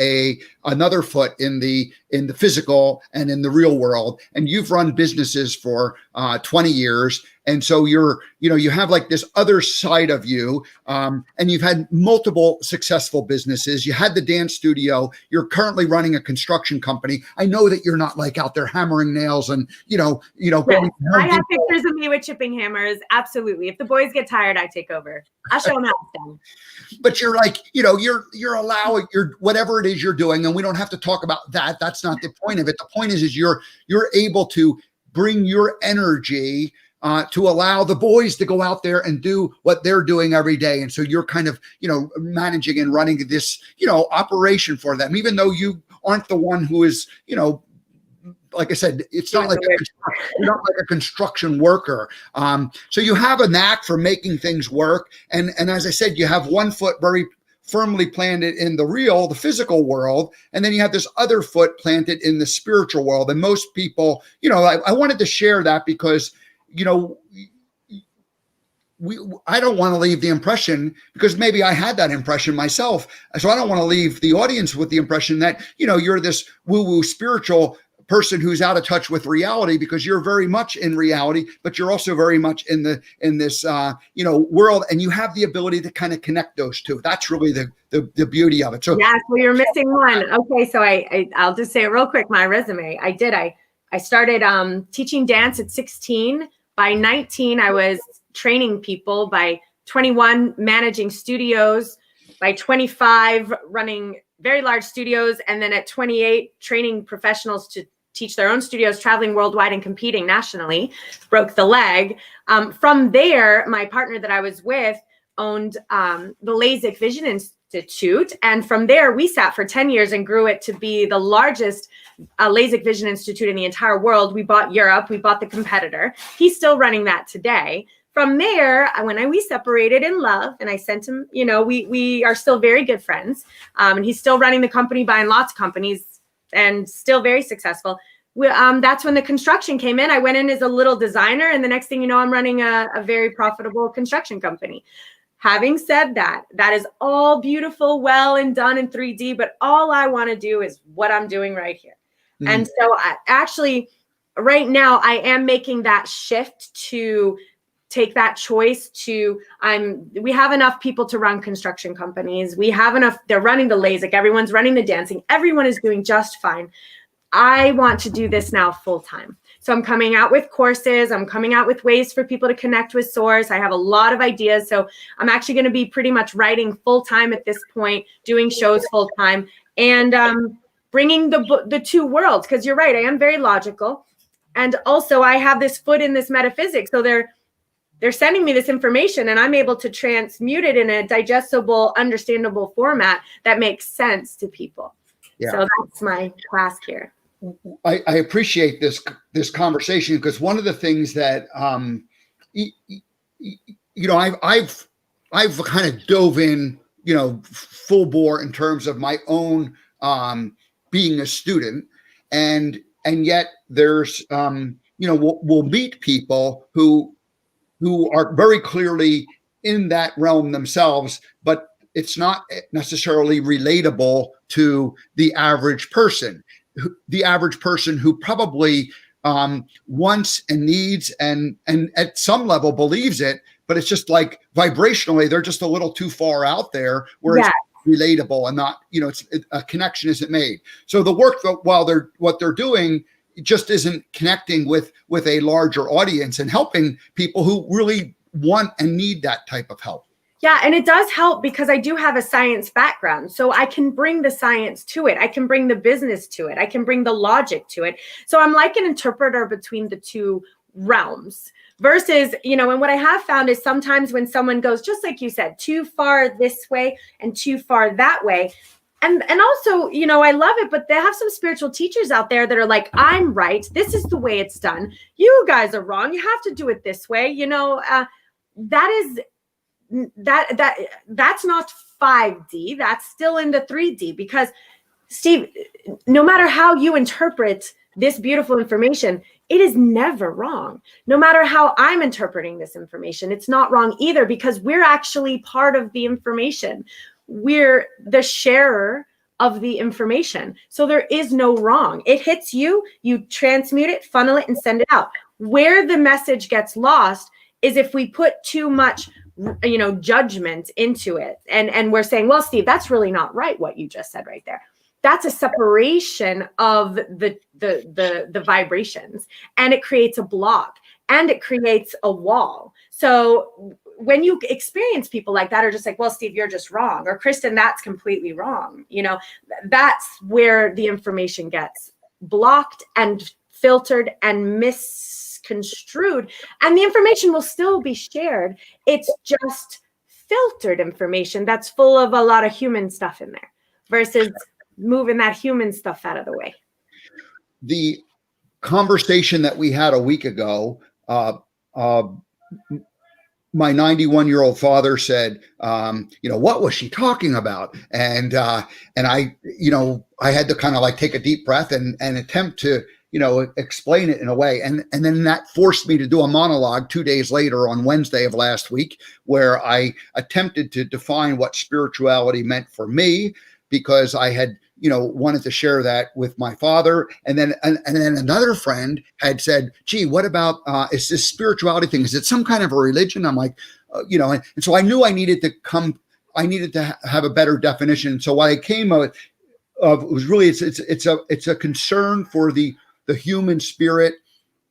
another foot in the physical and in the real world, and you've run businesses for 20 years, and so you have like this other side of you, and you've had multiple successful businesses. You had the dance studio. You're currently running a construction company. I know that you're not like out there hammering nails and Yes, I have pictures of me with chipping hammers. Absolutely. If the boys get tired, I take over. I'll show them how it's done. But you're like, you're allowing whatever it is you're doing, and we don't have to talk about that. That's not the point of it. The point is you're able to bring your energy to allow the boys to go out there and do what they're doing every day. And so you're kind of, managing and running this, operation for them, even though you aren't the one who is, like I said, it's not like you're not like a construction worker. So you have a knack for making things work. And as I said, you have one foot very firmly planted in the physical world. And then you have this other foot planted in the spiritual world. And most people, I wanted to share that because, I don't want to leave the impression, because maybe I had that impression myself. So I don't want to leave the audience with the impression that, you're this woo-woo spiritual person who's out of touch with reality, because you're very much in reality, but you're also very much in this world, and you have the ability to kind of connect those two. That's really the beauty of it. So yeah, so you're missing one. Okay, so I'll just say it real quick. My resume, I started teaching dance at 16. By 19, I was training people. By 21, managing studios. By 25, running very large studios. And then at 28, training professionals to teach their own studios, traveling worldwide and competing nationally. Broke the leg. From there, my partner that I was with owned the LASIK Vision Institute. And from there, we sat for 10 years and grew it to be the largest LASIK Vision Institute in the entire world. We bought Europe. We bought the competitor. He's still running that today. From there, we separated in love, and I sent him, we are still very good friends. And he's still running the company, buying lots of companies, and still very successful. That's when the construction came in. I went in as a little designer, and the next thing you know, I'm running a very profitable construction company. Having said that, that is all beautiful, well, and done in 3D, but all I want to do is what I'm doing right here. Mm-hmm. And so right now, I am making that shift to take that choice we have enough people to run construction companies. We have enough, they're running the LASIK, everyone's running the dancing, everyone is doing just fine. I want to do this now full time. So I'm coming out with courses. I'm coming out with ways for people to connect with Source. I have a lot of ideas. So I'm actually going to be pretty much writing full time at this point, doing shows full time, and bringing the two worlds. Because you're right, I am very logical. And also I have this foot in this metaphysics. So they're sending me this information, and I'm able to transmute it in a digestible, understandable format that makes sense to people. Yeah. So that's my task here. I appreciate this conversation, because one of the things that I've kind of dove in full bore in terms of my own being a student, and yet there's we'll meet people who are very clearly in that realm themselves, but it's not necessarily relatable to the average person. The average person who probably wants and needs and at some level believes it, but it's just like vibrationally, they're just a little too far out there where it's relatable and not, it's a connection isn't made. So the work that what they're doing just isn't connecting with a larger audience and helping people who really want and need that type of help. Yeah, and it does help because I do have a science background. So I can bring the science to it. I can bring the business to it. I can bring the logic to it. So I'm like an interpreter between the two realms versus, and what I have found is sometimes when someone goes, just like you said, too far this way and too far that way, And also, you know, I love it, but they have some spiritual teachers out there that are like, I'm right. This is the way it's done. You guys are wrong. You have to do it this way. You know, that's not 5D. That's still in the 3D, because Steve, no matter how you interpret this beautiful information, it is never wrong. No matter how I'm interpreting this information, it's not wrong either, because we're actually part of the information. We're the sharer of the information. So there is no wrong. It hits you, you transmute it, funnel it, and send it out. Where the message gets lost is if we put too much, you know, judgment into it. And we're saying, well, Steve, that's really not right, what you just said right there. That's a separation of the vibrations, and it creates a block, and it creates a wall. So when you experience people like that, are just like, well, Steve, you're just wrong, or Kristen, that's completely wrong. You know, that's where the information gets blocked and filtered and misconstrued, and the information will still be shared. It's just filtered information that's full of a lot of human stuff in there, versus moving that human stuff out of the way. The conversation that we had a week ago, my 91-year-old father said, you know, what was she talking about? And I, you know, I had to kind of like take a deep breath and attempt to, you know, explain it in a way. And then that forced me to do a monologue 2 days later on Wednesday of last week, where I attempted to define what spirituality meant for me, because I had, you know, wanted to share that with my father. And then another friend had said, gee, what about, is this spirituality thing? Is it some kind of a religion? I'm like, you know, and so I knew I needed to have a better definition. So what I came of was really, it's a concern for the human spirit,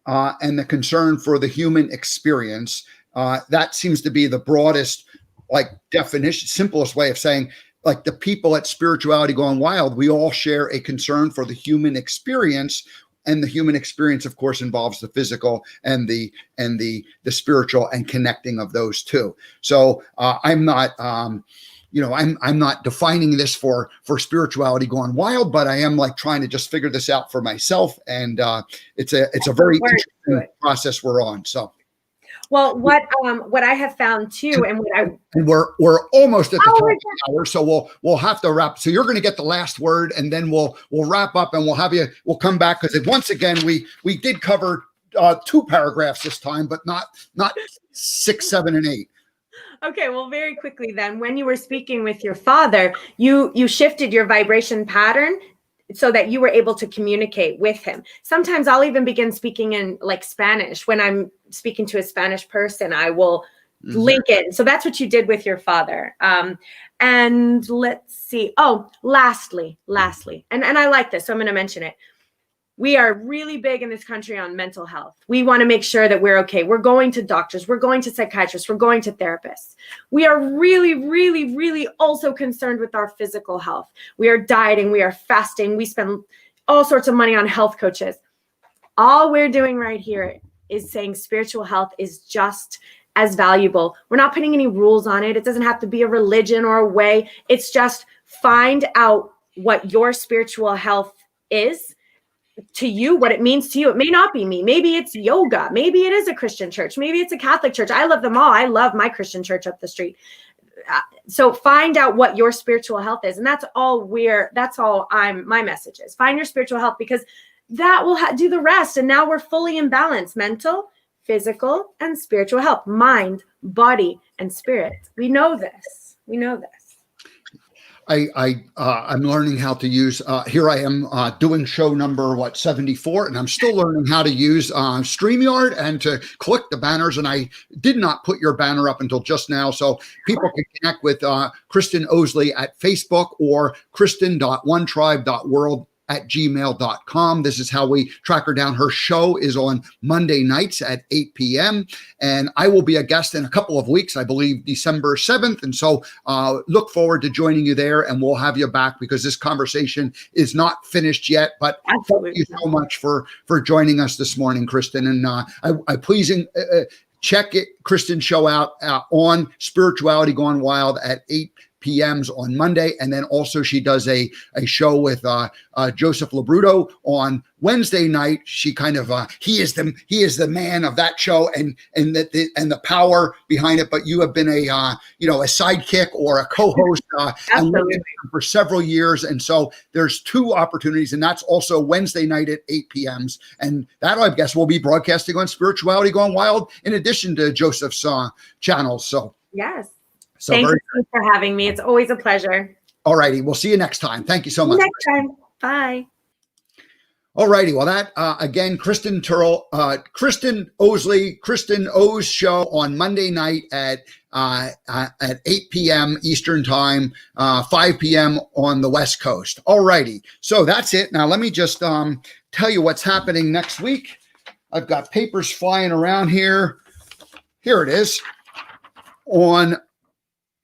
and the concern for the human experience. That seems to be the broadest, like, definition, simplest way of saying, like, the people at Spirituality Gone Wild, we all share a concern for the human experience, and the human experience, of course, involves the physical and the spiritual, and connecting of those two. So I'm not, you know, I'm not defining this for Spirituality Gone Wild, but I am like trying to just figure this out for myself, and it's a very interesting process we're on. So. Well, what I have found too, and we're almost at the top of the hour, so we'll have to wrap. So you're going to get the last word, and then we'll wrap up, and we'll come back, because once again we did cover 2 paragraphs this time, but not 6, 7, and 8. Okay, well, very quickly then, when you were speaking with your father, you shifted your vibration pattern so that you were able to communicate with him. Sometimes I'll even begin speaking in like Spanish. When I'm speaking to a Spanish person, I will link it. So that's what you did with your father. And let's see. Oh, lastly, and I like this, so I'm going to mention it. We are really big in this country on mental health. We want to make sure that we're okay. We're going to doctors. We're going to psychiatrists. We're going to therapists. We are really, really, really also concerned with our physical health. We are dieting. We are fasting. We spend all sorts of money on health coaches. All we're doing right here is saying spiritual health is just as valuable. We're not putting any rules on it. It doesn't have to be a religion or a way. It's just find out what your spiritual health is to you, what it means to you. It may not be me. Maybe it's yoga. Maybe it is a Christian church. Maybe it's a Catholic church. I love them all. I love my Christian church up the street. So find out what your spiritual health is. And that's all my message is. Find your spiritual health, because that will do the rest. And now we're fully in balance: mental, physical, and spiritual health, mind, body, and spirit. We know this. I'm learning how to use, here I am doing show number 74, and I'm still learning how to use StreamYard and to click the banners. And I did not put your banner up until just now. So people can connect with Kristen Owsley at Facebook, or kristen.onetribe.world@gmail.com. This is how we track her down. Her show is on Monday nights at 8 p.m. And I will be a guest in a couple of weeks, I believe December 7th. And so look forward to joining you there, and we'll have you back, because this conversation is not finished yet. But absolutely, thank you so much for joining us this morning, Kristen. And I please check Kristen's show out on Spirituality Gone Wild at 8 p.m. on Monday. And then also she does a show with Joseph Labruto on Wednesday night. She kind of he is the man of that show and the power behind it. But you have been a sidekick or a co-host and for several years, and so there's two opportunities, and that's also Wednesday night at 8 p.m. And that, I guess, will be broadcasting on Spirituality Gone Wild in addition to Joseph's channels. So yes, so thank you for having me. It's always a pleasure. All righty, we'll see you next time. Thank you so much. Next time, bye. All righty. Well, that again, Kristen Terrell, Kristen Owsley, Kristen O's show on Monday night at 8 p.m. Eastern time, 5 p.m. on the West Coast. All righty. So that's it. Now let me just tell you what's happening next week. I've got papers flying around here. Here it is. On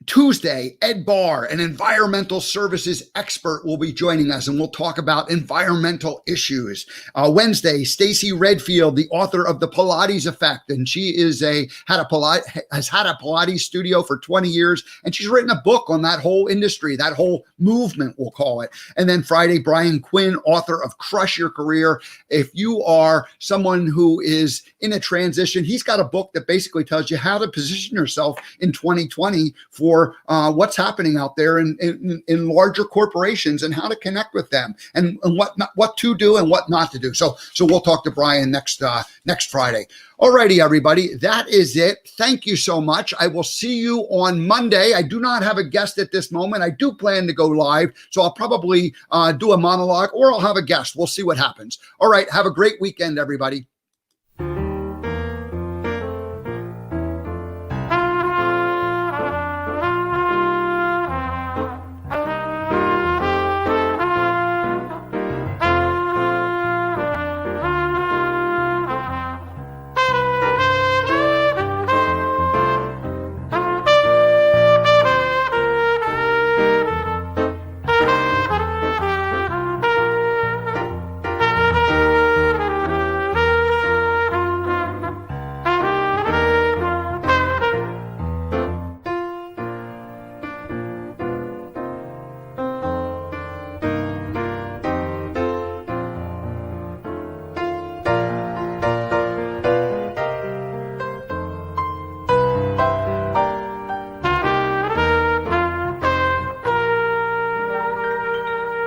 Tuesday, Ed Barr, an environmental services expert, will be joining us, and we'll talk about environmental issues. Wednesday, Stacy Redfield, the author of The Pilates Effect, and she has had a Pilates studio for 20 years, and she's written a book on that whole industry, that whole movement, we'll call it. And then Friday, Brian Quinn, author of Crush Your Career. If you are someone who is in a transition, he's got a book that basically tells you how to position yourself in 2020 for what's happening out there in larger corporations and how to connect with them and what to do and what not to do. So we'll talk to Brian next Friday. All righty, everybody. That is it. Thank you so much. I will see you on Monday. I do not have a guest at this moment. I do plan to go live, so I'll probably do a monologue or I'll have a guest. We'll see what happens. All right. Have a great weekend, everybody.